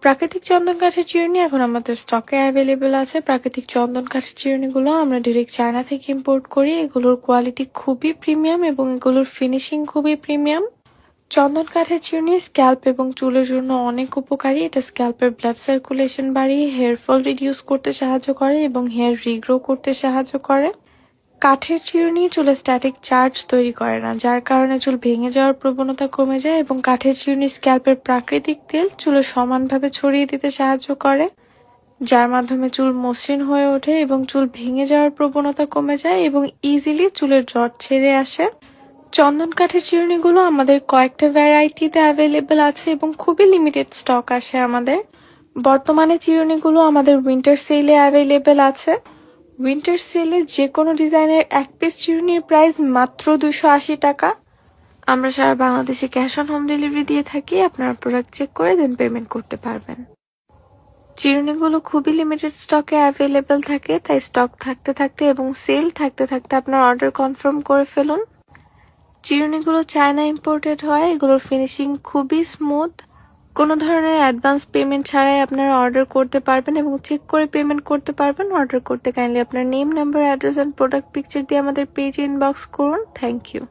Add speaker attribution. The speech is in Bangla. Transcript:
Speaker 1: প্রাকৃতিক চন্দন কাঠের চিরুনি এখন আমাদের স্টকে অ্যাভেলেবেল আছে। প্রাকৃতিক চন্দন কাঠের চিরুনিগুলো আমরা ডিরেক্ট চায়না থেকে ইম্পোর্ট করি। এগুলোর কোয়ালিটি খুবই প্রিমিয়াম এবং এগুলোর ফিনিশিং খুবই প্রিমিয়াম। চন্দন কাঠের চিরুনি স্ক্যাল্প এবং চুলের জন্য অনেক উপকারী। এটা স্ক্যাল্পের ব্লাড সার্কুলেশন বাড়িয়ে হেয়ার ফল রিডিউস করতে সাহায্য করে এবং হেয়ার রিগ্রো করতে সাহায্য করে। কাঠের চিরুনি চুলে স্ট্যাটিক চার্জ তৈরি করে না, যার কারণে চুল ভেঙে যাওয়ার প্রবণতা কমে যায় এবং কাঠের চিরুনি স্ক্যাল্পের প্রাকৃতিক তেল চুলে সমানভাবে ছড়িয়ে দিতে সাহায্য করে, যার মাধ্যমে চুল মসৃণ হয়ে ওঠে এবং চুল ভেঙে যাওয়ার প্রবণতা কমে যায় এবং ইজিলি চুলের জট ছেড়ে আসে। চন্দন কাঠের চিরুনিগুলো আমাদের কয়েকটা ভ্যারাইটিতে অ্যাভেলেবেল আছে এবং খুবই লিমিটেড স্টক আসে আমাদের। বর্তমানে চিরুনিগুলো আমাদের উইন্টার সেলে অ্যাভেলেবেল আছে। উইন্টার সেলে যে কোনো ডিজাইনের এক পিস চিরুনির প্রাইস মাত্র 280 টাকা। আমরা সারা বাংলাদেশে ক্যাশ অন হোম ডেলিভারি দিয়ে থাকি। আপনারা প্রোডাক্ট চেক করে দেন পেমেন্ট করতে পারবেন। চিরুনিগুলো খুবই লিমিটেড স্টকে অ্যাভেলেবেল থাকে, তাই স্টক থাকতে থাকতে এবং সেল থাকতে থাকতে আপনার অর্ডার কনফার্ম করে ফেলুন। চিরুনিগুলো চায়না ইম্পোর্টেড হয়। এগুলোর ফিনিশিং খুবই স্মুথ। কোনো ধরনের অ্যাডভান্স পেমেন্ট ছাড়াই আপনারা অর্ডার করতে পারবেন এবং চেক করে পেমেন্ট করতে পারবেন। অর্ডার করতে কাইন্ডলি আপনার name, number, address and product picture দিয়ে আমাদের পেজে ইনবক্স করুন। Thank you.